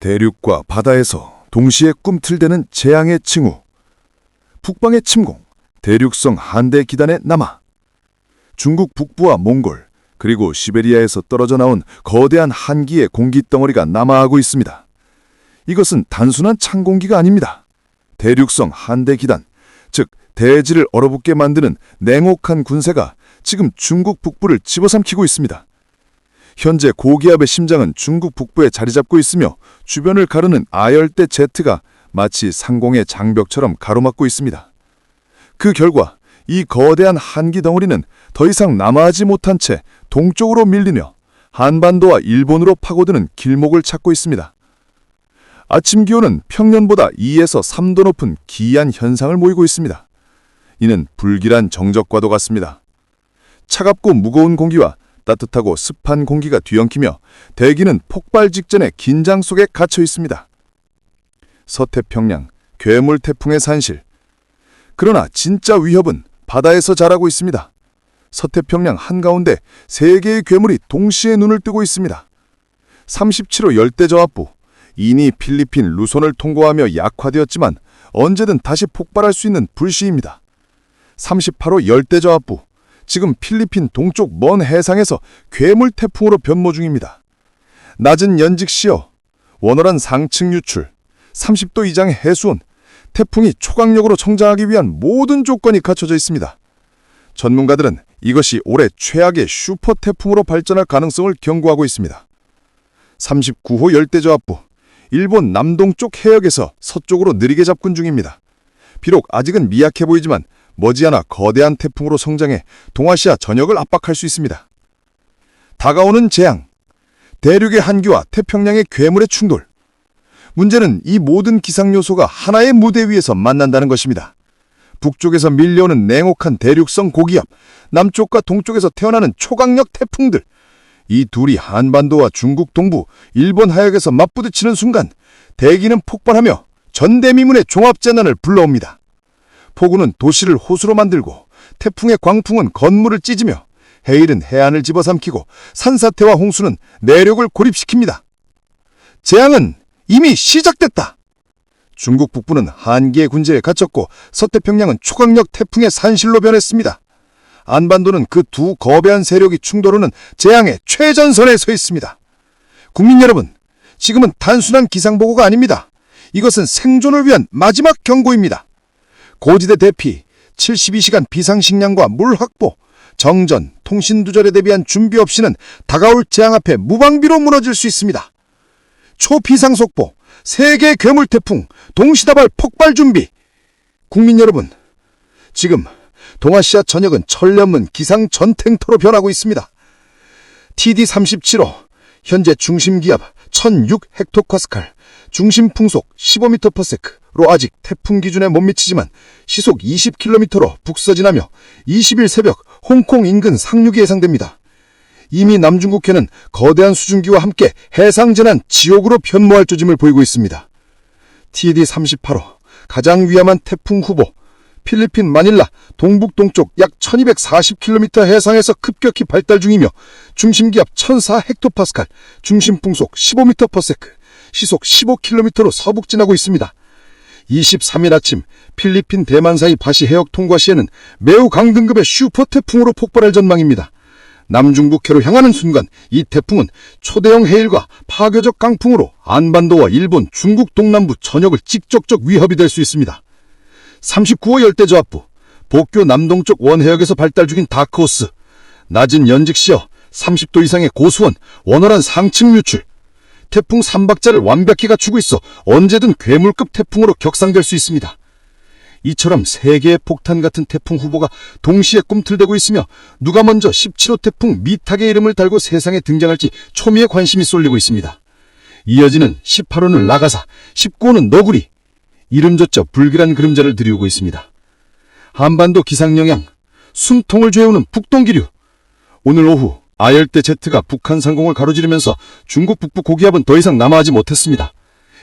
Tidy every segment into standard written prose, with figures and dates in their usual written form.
대륙과 바다에서 동시에 꿈틀대는 재앙의 징후. 북방의 침공, 대륙성 한대 기단의 남하. 중국 북부와 몽골, 그리고 시베리아에서 떨어져 나온 거대한 한기의 공기덩어리가 남하하고 있습니다. 이것은 단순한 찬 공기가 아닙니다. 대륙성 한대 기단, 즉 대지를 얼어붙게 만드는 냉혹한 군세가 지금 중국 북부를 집어삼키고 있습니다. 현재 고기압의 심장은 중국 북부에 자리 잡고 있으며 주변을 가르는 아열대 제트가 마치 상공의 장벽처럼 가로막고 있습니다. 그 결과 이 거대한 한기 덩어리는 더 이상 남하하지 못한 채 동쪽으로 밀리며 한반도와 일본으로 파고드는 길목을 찾고 있습니다. 아침 기온은 평년보다 2에서 3도 높은 기이한 현상을 모이고 있습니다. 이는 불길한 정적과도 같습니다. 차갑고 무거운 공기와 따뜻하고 습한 공기가 뒤엉키며 대기는 폭발 직전의 긴장 속에 갇혀 있습니다. 서태평양, 괴물 태풍의 산실. 그러나 진짜 위협은 바다에서 자라고 있습니다. 서태평양 한가운데 3개의 괴물이 동시에 눈을 뜨고 있습니다. 37호 열대저압부, 이니 필리핀 루손을 통과하며 약화되었지만 언제든 다시 폭발할 수 있는 불시입니다. 38호 열대저압부, 지금 필리핀 동쪽 먼 해상에서 괴물 태풍으로 변모 중입니다. 낮은 연직시야, 원활한 상층 유출, 30도 이상의 해수온, 태풍이 초강력으로 성장하기 위한 모든 조건이 갖춰져 있습니다. 전문가들은 이것이 올해 최악의 슈퍼 태풍으로 발전할 가능성을 경고하고 있습니다. 39호 열대저압부, 일본 남동쪽 해역에서 서쪽으로 느리게 접근 중입니다. 비록 아직은 미약해 보이지만 머지않아 거대한 태풍으로 성장해 동아시아 전역을 압박할 수 있습니다. 다가오는 재앙, 대륙의 한기와 태평양의 괴물의 충돌. 문제는 이 모든 기상 요소가 하나의 무대 위에서 만난다는 것입니다. 북쪽에서 밀려오는 냉혹한 대륙성 고기압, 남쪽과 동쪽에서 태어나는 초강력 태풍들. 이 둘이 한반도와 중국 동부, 일본 하역에서 맞부딪히는 순간 대기는 폭발하며 전대미문의 종합재난을 불러옵니다. 폭우는 도시를 호수로 만들고 태풍의 광풍은 건물을 찢으며 해일은 해안을 집어삼키고 산사태와 홍수는 내륙을 고립시킵니다. 재앙은 이미 시작됐다. 중국 북부는 한기의 군제에 갇혔고 서태평양은 초강력 태풍의 산실로 변했습니다. 안반도는 그 두 거대한 세력이 충돌하는 재앙의 최전선에 서 있습니다. 국민 여러분, 지금은 단순한 기상보고가 아닙니다. 이것은 생존을 위한 마지막 경고입니다. 고지대 대피, 72시간 비상식량과 물 확보, 정전, 통신두절에 대비한 준비 없이는 다가올 재앙 앞에 무방비로 무너질 수 있습니다. 초비상속보, 세계 괴물 태풍, 동시다발 폭발 준비. 국민 여러분, 지금 동아시아 전역은 천리 없는 기상 전탱터로 변하고 있습니다. TD37호, 현재 중심기압 1006헥토파스칼, 중심 풍속 15m/s로 아직 태풍 기준에 못 미치지만 시속 20km로 북서진하며 20일 새벽 홍콩 인근 상륙이 예상됩니다. 이미 남중국해는 거대한 수증기와 함께 해상재난 지옥으로 변모할 조짐을 보이고 있습니다. TD38호, 가장 위험한 태풍 후보, 필리핀 마닐라 동북동쪽 약 1240km 해상에서 급격히 발달 중이며 중심기압 1004헥토파스칼, 중심풍속 15m/s, 시속 15km로 서북진하고 있습니다. 23일 아침 필리핀 대만 사이 바시 해역 통과 시에는 매우 강등급의 슈퍼 태풍으로 폭발할 전망입니다. 남중북해로 향하는 순간 이 태풍은 초대형 해일과 파괴적 강풍으로 안반도와 일본, 중국 동남부 전역을 직접적 위협이 될 수 있습니다. 39호 열대저압부, 복교 남동쪽 원해역에서 발달 중인 다크호스, 낮은 연직시야, 30도 이상의 고수온, 원활한 상층 유출. 태풍 3박자를 완벽히 갖추고 있어 언제든 괴물급 태풍으로 격상될 수 있습니다. 이처럼 3개의 폭탄 같은 태풍 후보가 동시에 꿈틀대고 있으며 누가 먼저 17호 태풍 미탁의 이름을 달고 세상에 등장할지 초미의 관심이 쏠리고 있습니다. 이어지는 18호는 라가사, 19호는 너구리. 이름조차 불길한 그림자를 들이우고 있습니다. 한반도 기상 영향, 숨통을 죄우는 북동기류. 오늘 오후 아열대 제트가 북한 상공을 가로지르면서 중국 북부 고기압은 더 이상 남하하지 못했습니다.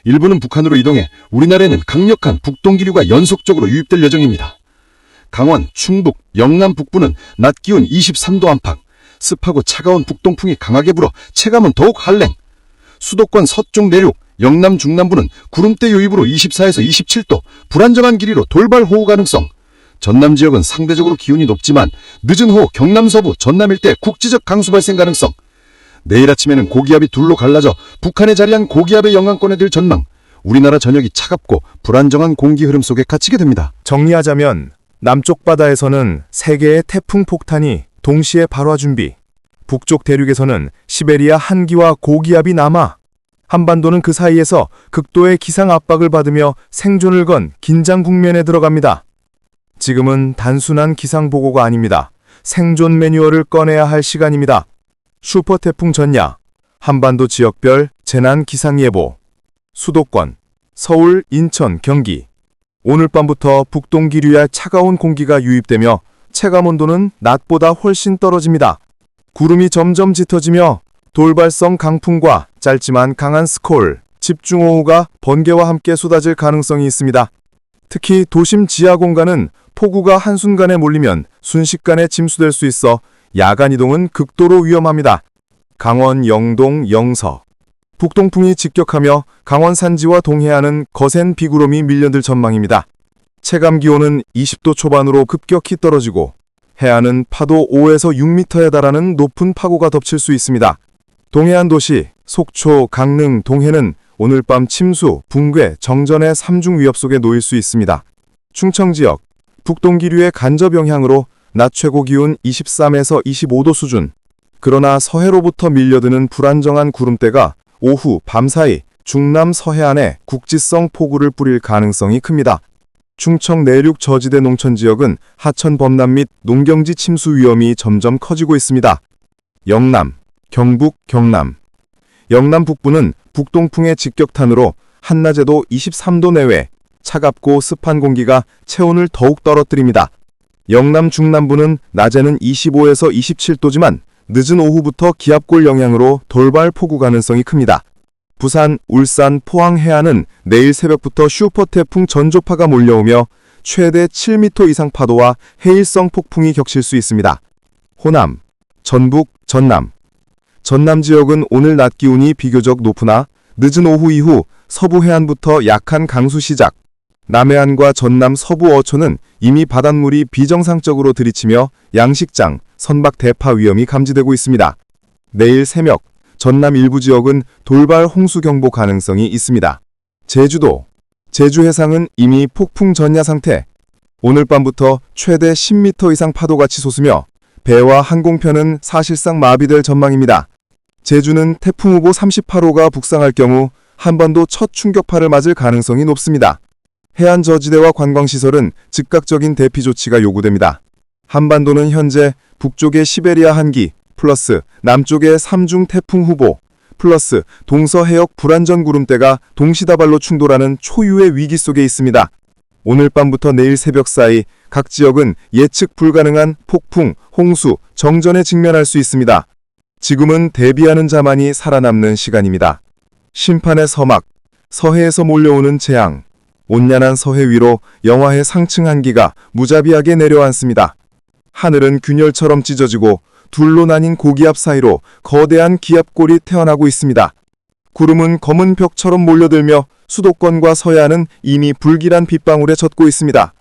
일부는 북한으로 이동해 우리나라에는 강력한 북동기류가 연속적으로 유입될 예정입니다. 강원, 충북, 영남 북부는 낮 기온 23도 안팎, 습하고 차가운 북동풍이 강하게 불어 체감은 더욱 한랭. 수도권 서쪽 내륙, 영남 중남부는 구름대 유입으로 24에서 27도, 불안정한 길이로 돌발호우 가능성. 전남 지역은 상대적으로 기온이 높지만 늦은 오후 경남 서부, 전남 일대 국지적 강수 발생 가능성. 내일 아침에는 고기압이 둘로 갈라져 북한에 자리한 고기압의 영향권에 들 전망. 우리나라 전역이 차갑고 불안정한 공기 흐름 속에 갇히게 됩니다. 정리하자면 남쪽 바다에서는 3개의 태풍 폭탄이 동시에 발화 준비, 북쪽 대륙에서는 시베리아 한기와 고기압이 남아, 한반도는 그 사이에서 극도의 기상 압박을 받으며 생존을 건 긴장 국면에 들어갑니다. 지금은 단순한 기상 보고가 아닙니다. 생존 매뉴얼을 꺼내야 할 시간입니다. 슈퍼태풍 전야, 한반도 지역별 재난 기상 예보, 수도권, 서울, 인천, 경기. 오늘 밤부터 북동 기류야 차가운 공기가 유입되며 체감온도는 낮보다 훨씬 떨어집니다. 구름이 점점 짙어지며 돌발성 강풍과 짧지만 강한 스콜, 집중호우가 번개와 함께 쏟아질 가능성이 있습니다. 특히 도심 지하 공간은 폭우가 한순간에 몰리면 순식간에 침수될 수 있어 야간 이동은 극도로 위험합니다. 강원 영동, 영서. 북동풍이 직격하며 강원 산지와 동해안은 거센 비구름이 밀려들 전망입니다. 체감 기온은 20도 초반으로 급격히 떨어지고 해안은 파도 5에서 6m에 달하는 높은 파고가 덮칠 수 있습니다. 동해안 도시, 속초, 강릉, 동해는 오늘 밤 침수, 붕괴, 정전의 3중 위협 속에 놓일 수 있습니다. 충청 지역, 북동기류의 간접 영향으로 낮 최고 기온 23에서 25도 수준. 그러나 서해로부터 밀려드는 불안정한 구름대가 오후, 밤 사이 중남 서해안에 국지성 폭우를 뿌릴 가능성이 큽니다. 충청 내륙 저지대 농촌 지역은 하천 범람 및 농경지 침수 위험이 점점 커지고 있습니다. 영남, 경북, 경남. 영남 북부는 북동풍의 직격탄으로 한낮에도 23도 내외, 차갑고 습한 공기가 체온을 더욱 떨어뜨립니다. 영남 중남부는 낮에는 25에서 27도지만 늦은 오후부터 기압골 영향으로 돌발 폭우 가능성이 큽니다. 부산, 울산, 포항 해안은 내일 새벽부터 슈퍼태풍 전조파가 몰려오며 최대 7m 이상 파도와 해일성 폭풍이 격칠 수 있습니다. 호남, 전북, 전남. 전남 지역은 오늘 낮 기온이 비교적 높으나 늦은 오후 이후 서부 해안부터 약한 강수 시작. 남해안과 전남 서부 어촌은 이미 바닷물이 비정상적으로 들이치며 양식장, 선박 대파 위험이 감지되고 있습니다. 내일 새벽, 전남 일부 지역은 돌발 홍수 경보 가능성이 있습니다. 제주도, 제주 해상은 이미 폭풍 전야 상태. 오늘 밤부터 최대 10m 이상 파도가 치솟으며 배와 항공편은 사실상 마비될 전망입니다. 제주는 태풍 후보 38호가 북상할 경우 한반도 첫 충격파를 맞을 가능성이 높습니다. 해안 저지대와 관광시설은 즉각적인 대피 조치가 요구됩니다. 한반도는 현재 북쪽의 시베리아 한기, 플러스 남쪽의 3중 태풍 후보, 플러스 동서해역 불안전 구름대가 동시다발로 충돌하는 초유의 위기 속에 있습니다. 오늘 밤부터 내일 새벽 사이 각 지역은 예측 불가능한 폭풍, 홍수, 정전에 직면할 수 있습니다. 지금은 대비하는 자만이 살아남는 시간입니다. 심판의 서막, 서해에서 몰려오는 재앙. 온연한 서해 위로 영하의 상층 한기가 무자비하게 내려앉습니다. 하늘은 균열처럼 찢어지고 둘로 나뉜 고기압 사이로 거대한 기압골이 태어나고 있습니다. 구름은 검은 벽처럼 몰려들며 수도권과 서해안은 이미 불길한 빗방울에 젖고 있습니다.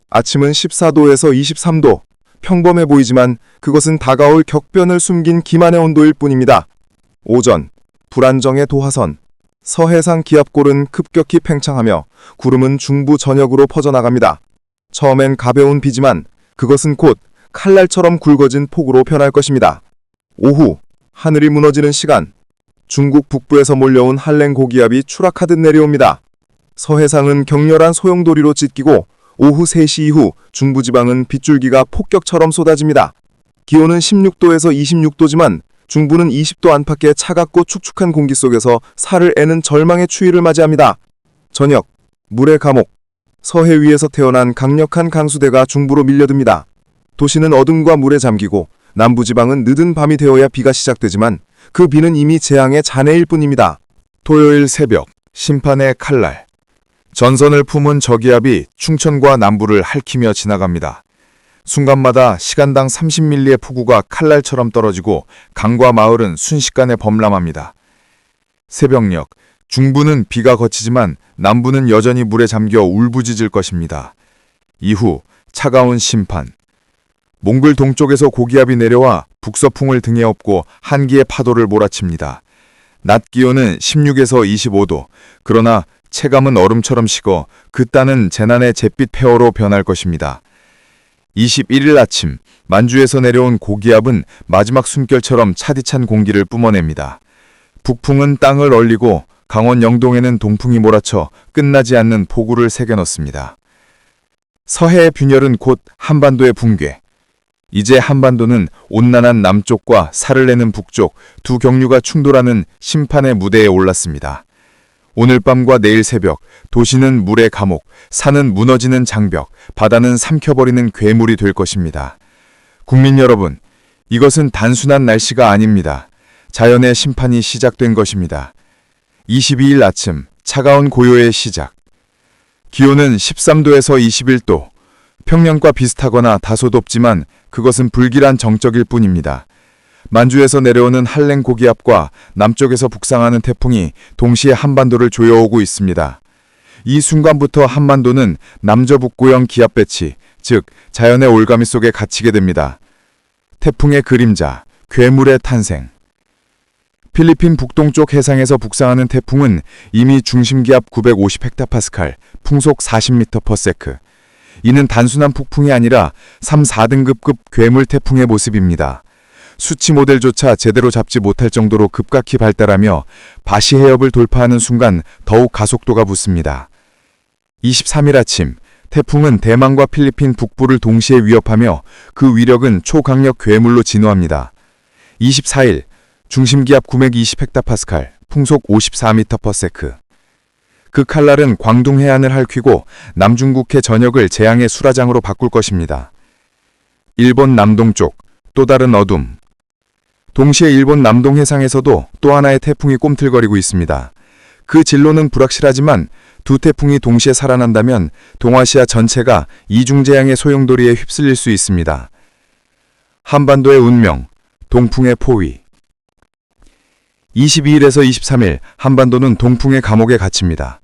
아침은 14도에서 23도, 평범해 보이지만 그것은 다가올 격변을 숨긴 기만의 온도일 뿐입니다. 오전, 불안정의 도하선. 서해상 기압골은 급격히 팽창하며 구름은 중부 전역으로 퍼져나갑니다. 처음엔 가벼운 비지만 그것은 곧 칼날처럼 굵어진 폭우로 변할 것입니다. 오후, 하늘이 무너지는 시간. 중국 북부에서 몰려온 한랭 고기압이 추락하듯 내려옵니다. 서해상은 격렬한 소용돌이로 찢기고 오후 3시 이후 중부지방은 빗줄기가 폭격처럼 쏟아집니다. 기온은 16도에서 26도지만 중부는 20도 안팎의 차갑고 축축한 공기 속에서 살을 애는 절망의 추위를 맞이합니다. 저녁, 물의 감옥. 서해 위에서 태어난 강력한 강수대가 중부로 밀려듭니다. 도시는 어둠과 물에 잠기고 남부지방은 늦은 밤이 되어야 비가 시작되지만 그 비는 이미 재앙의 잔해일 뿐입니다. 토요일 새벽, 심판의 칼날. 전선을 품은 저기압이 충청과 남부를 핥히며 지나갑니다. 순간마다 시간당 30mm의 폭우가 칼날처럼 떨어지고 강과 마을은 순식간에 범람합니다. 새벽녘, 중부는 비가 그치지만 남부는 여전히 물에 잠겨 울부짖을 것입니다. 이후 차가운 심판. 몽골 동쪽에서 고기압이 내려와 북서풍을 등에 업고 한기의 파도를 몰아칩니다. 낮 기온은 16에서 25도, 그러나 체감은 얼음처럼 식어 그 땅은 재난의 잿빛 폐허로 변할 것입니다. 21일 아침, 만주에서 내려온 고기압은 마지막 숨결처럼 차디찬 공기를 뿜어냅니다. 북풍은 땅을 얼리고 강원 영동에는 동풍이 몰아쳐 끝나지 않는 폭우를 새겨넣습니다. 서해의 균열은 곧 한반도의 붕괴. 이제 한반도는 온난한 남쪽과 살을 내는 북쪽 두 경류가 충돌하는 심판의 무대에 올랐습니다. 오늘 밤과 내일 새벽, 도시는 물의 감옥, 산은 무너지는 장벽, 바다는 삼켜버리는 괴물이 될 것입니다. 국민 여러분, 이것은 단순한 날씨가 아닙니다. 자연의 심판이 시작된 것입니다. 22일 아침, 차가운 고요의 시작. 기온은 13도에서 21도, 평년과 비슷하거나 다소 덥지만 그것은 불길한 정적일 뿐입니다. 만주에서 내려오는 한랭 고기압과 남쪽에서 북상하는 태풍이 동시에 한반도를 조여오고 있습니다. 이 순간부터 한반도는 남저북고형 기압 배치, 즉 자연의 올가미 속에 갇히게 됩니다. 태풍의 그림자, 괴물의 탄생. 필리핀 북동쪽 해상에서 북상하는 태풍은 이미 중심기압 950헥타파스칼, 풍속 40m/s. 이는 단순한 폭풍이 아니라 3, 4등급급 괴물 태풍의 모습입니다. 수치 모델조차 제대로 잡지 못할 정도로 급격히 발달하며 바시 해협을 돌파하는 순간 더욱 가속도가 붙습니다. 23일 아침, 태풍은 대만과 필리핀 북부를 동시에 위협하며 그 위력은 초강력 괴물로 진화합니다. 24일, 중심기압 920헥타파스칼, 풍속 54m/s. 그 칼날은 광둥 해안을 핥히고 남중국해 전역을 재앙의 수라장으로 바꿀 것입니다. 일본 남동쪽, 또 다른 어둠. 동시에 일본 남동 해상에서도 또 하나의 태풍이 꿈틀거리고 있습니다. 그 진로는 불확실하지만 두 태풍이 동시에 살아난다면 동아시아 전체가 이중재앙의 소용돌이에 휩쓸릴 수 있습니다. 한반도의 운명, 동풍의 포위. 22일에서 23일 한반도는 동풍의 감옥에 갇힙니다.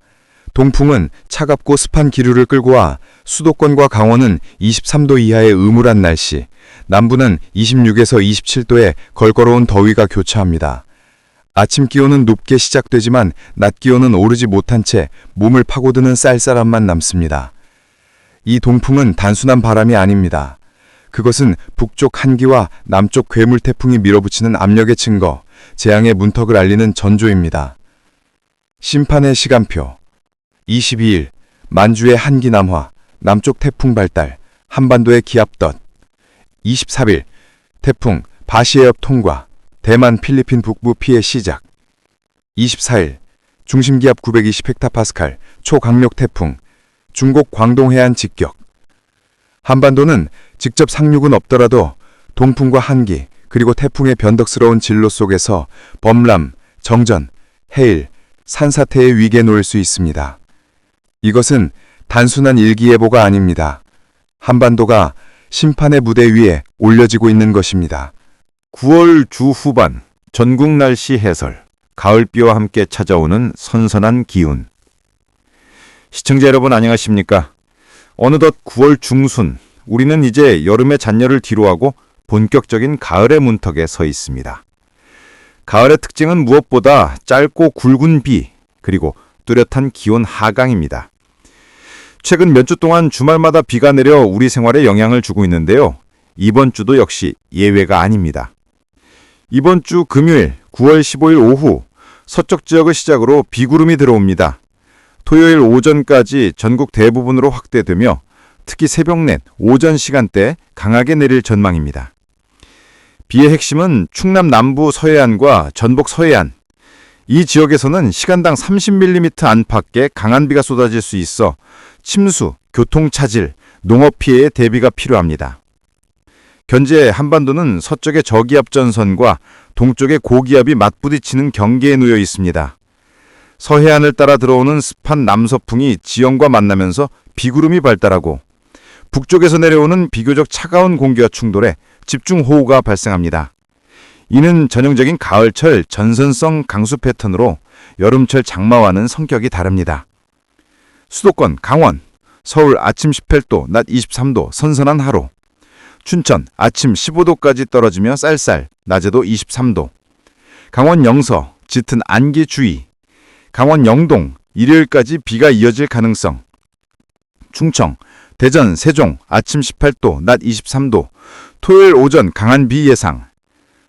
동풍은 차갑고 습한 기류를 끌고 와 수도권과 강원은 23도 이하의 음울한 날씨, 남부는 26에서 27도의 걸거로운 더위가 교차합니다. 아침 기온은 높게 시작되지만 낮 기온은 오르지 못한 채 몸을 파고드는 쌀쌀함만 남습니다. 이 동풍은 단순한 바람이 아닙니다. 그것은 북쪽 한기와 남쪽 괴물 태풍이 밀어붙이는 압력의 증거, 재앙의 문턱을 알리는 전조입니다. 심판의 시간표. 22일, 만주의 한기 남화, 남쪽 태풍 발달, 한반도의 기압덧. 23일, 태풍 바시해협 통과, 대만 필리핀 북부 피해 시작. 24일, 중심기압 920헥타파스칼, 초강력 태풍, 중국 광동 해안 직격. 한반도는 직접 상륙은 없더라도 동풍과 한기, 그리고 태풍의 변덕스러운 진로 속에서 범람, 정전, 해일, 산사태의 위기에 놓일 수 있습니다. 이것은 단순한 일기예보가 아닙니다. 한반도가 심판의 무대 위에 올려지고 있는 것입니다. 9월 주후반 전국 날씨 해설, 가을비와 함께 찾아오는 선선한 기운. 시청자 여러분 안녕하십니까? 어느덧 9월 중순, 우리는 이제 여름의 잔여를 뒤로하고 본격적인 가을의 문턱에 서 있습니다. 가을의 특징은 무엇보다 짧고 굵은 비, 그리고 뚜렷한 기온 하강입니다. 최근 몇 주 동안 주말마다 비가 내려 우리 생활에 영향을 주고 있는데요. 이번 주도 역시 예외가 아닙니다. 이번 주 금요일 9월 15일 오후 서쪽 지역을 시작으로 비구름이 들어옵니다. 토요일 오전까지 전국 대부분으로 확대되며 특히 새벽 넷, 오전 시간대 강하게 내릴 전망입니다. 비의 핵심은 충남 남부 서해안과 전북 서해안. 이 지역에서는 시간당 30mm 안팎의 강한 비가 쏟아질 수 있어 침수, 교통차질, 농업 피해에 대비가 필요합니다. 현재 한반도는 서쪽의 저기압 전선과 동쪽의 고기압이 맞부딪히는 경계에 놓여 있습니다. 서해안을 따라 들어오는 습한 남서풍이 지형과 만나면서 비구름이 발달하고 북쪽에서 내려오는 비교적 차가운 공기와 충돌해 집중호우가 발생합니다. 이는 전형적인 가을철 전선성 강수 패턴으로 여름철 장마와는 성격이 다릅니다. 수도권 강원, 서울 아침 18도, 낮 23도 선선한 하루. 춘천 아침 15도까지 떨어지며 쌀쌀, 낮에도 23도. 강원 영서 짙은 안개 주의. 강원 영동 일요일까지 비가 이어질 가능성. 충청, 대전, 세종 아침 18도, 낮 23도. 토요일 오전 강한 비 예상.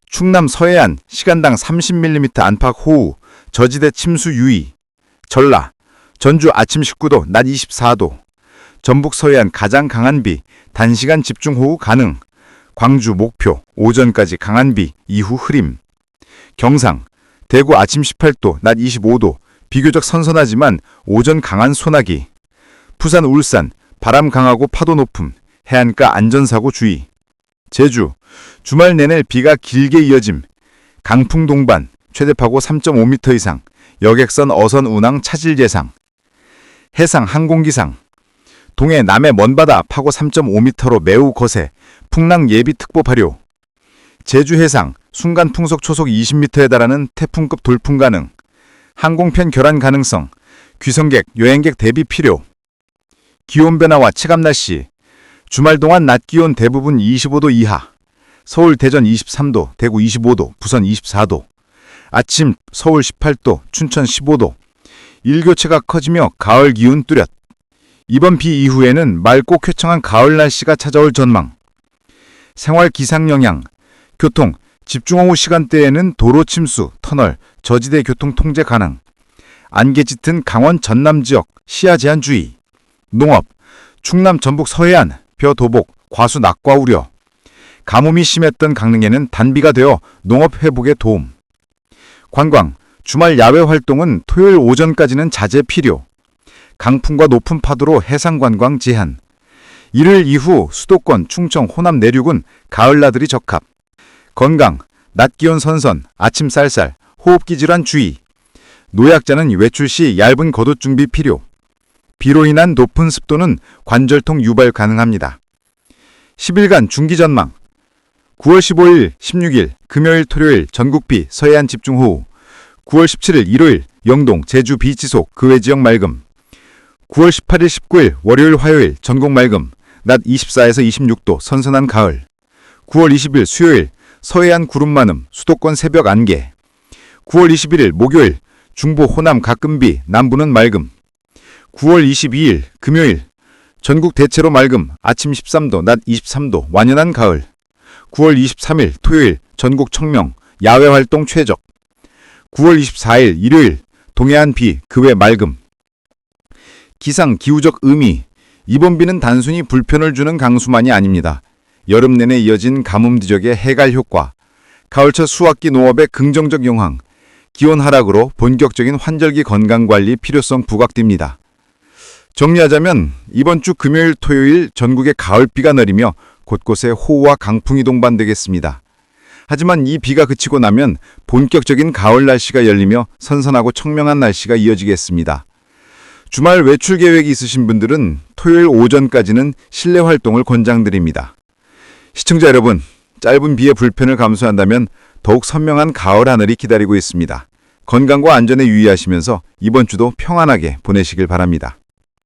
충남 서해안 시간당 30mm 안팎 호우, 저지대 침수 유의. 전라, 전주 아침 19도, 낮 24도. 전북 서해안 가장 강한 비, 단시간 집중호우 가능. 광주, 목표 오전까지 강한 비, 이후 흐림. 경상, 대구 아침 18도, 낮 25도. 비교적 선선하지만 오전 강한 소나기. 부산, 울산 바람 강하고 파도 높음. 해안가 안전사고 주의. 제주, 주말 내내 비가 길게 이어짐. 강풍 동반, 최대파고 3.5m 이상. 여객선 어선 운항 차질 예상. 해상 항공기상. 동해 남해 먼바다 파고 3.5m로 매우 거세. 풍랑 예비특보 발효. 제주 해상 순간 풍속 초속 20m에 달하는 태풍급 돌풍 가능. 항공편 결항 가능성. 귀성객, 여행객 대비 필요. 기온 변화와 체감 날씨. 주말 동안 낮 기온 대부분 25도 이하. 서울, 대전 23도, 대구 25도, 부산 24도. 아침 서울 18도, 춘천 15도. 일교차가 커지며 가을 기운 뚜렷. 이번 비 이후에는 맑고 쾌청한 가을 날씨가 찾아올 전망. 생활 기상 영향. 교통, 집중호우 시간대에는 도로 침수, 터널, 저지대 교통 통제 가능. 안개 짙은 강원 전남 지역 시야 제한 주의. 농업, 충남 전북 서해안 벼 도복, 과수 낙과 우려. 가뭄이 심했던 강릉에는 단비가 되어 농업 회복에 도움. 관광, 주말 야외 활동은 토요일 오전까지는 자제 필요. 강풍과 높은 파도로 해상 관광 제한. 일요일 이후 수도권, 충청, 호남 내륙은 가을 나들이 적합. 건강, 낮 기온 선선, 아침 쌀쌀, 호흡기 질환 주의. 노약자는 외출 시 얇은 겉옷 준비 필요. 비로 인한 높은 습도는 관절통 유발 가능합니다. 10일간 중기 전망. 9월 15일, 16일, 금요일, 토요일 전국비, 서해안 집중호우. 9월 17일, 일요일, 영동, 제주 비 지속, 그 외 지역 맑음. 9월 18일, 19일, 월요일, 화요일, 전국 맑음. 낮 24에서 26도, 선선한 가을. 9월 20일, 수요일, 서해안 구름 많음, 수도권 새벽 안개. 9월 21일, 목요일, 중부, 호남 가끔 비, 남부는 맑음. 9월 22일, 금요일, 전국 대체로 맑음, 아침 13도, 낮 23도, 완연한 가을. 9월 23일, 토요일, 전국 청명, 야외 활동 최적. 9월 24일, 일요일, 동해안 비, 그 외 맑음. 기상, 기후적 의미. 이번 비는 단순히 불편을 주는 강수만이 아닙니다. 여름 내내 이어진 가뭄 지역의 해갈 효과, 가을철 수확기 농업의 긍정적 영향, 기온 하락으로 본격적인 환절기 건강관리 필요성 부각됩니다. 정리하자면 이번 주 금요일, 토요일 전국에 가을비가 내리며 곳곳에 호우와 강풍이 동반되겠습니다. 하지만 이 비가 그치고 나면 본격적인 가을 날씨가 열리며 선선하고 청명한 날씨가 이어지겠습니다. 주말 외출 계획이 있으신 분들은 토요일 오전까지는 실내 활동을 권장드립니다. 시청자 여러분, 짧은 비의 불편을 감수한다면 더욱 선명한 가을 하늘이 기다리고 있습니다. 건강과 안전에 유의하시면서 이번 주도 평안하게 보내시길 바랍니다.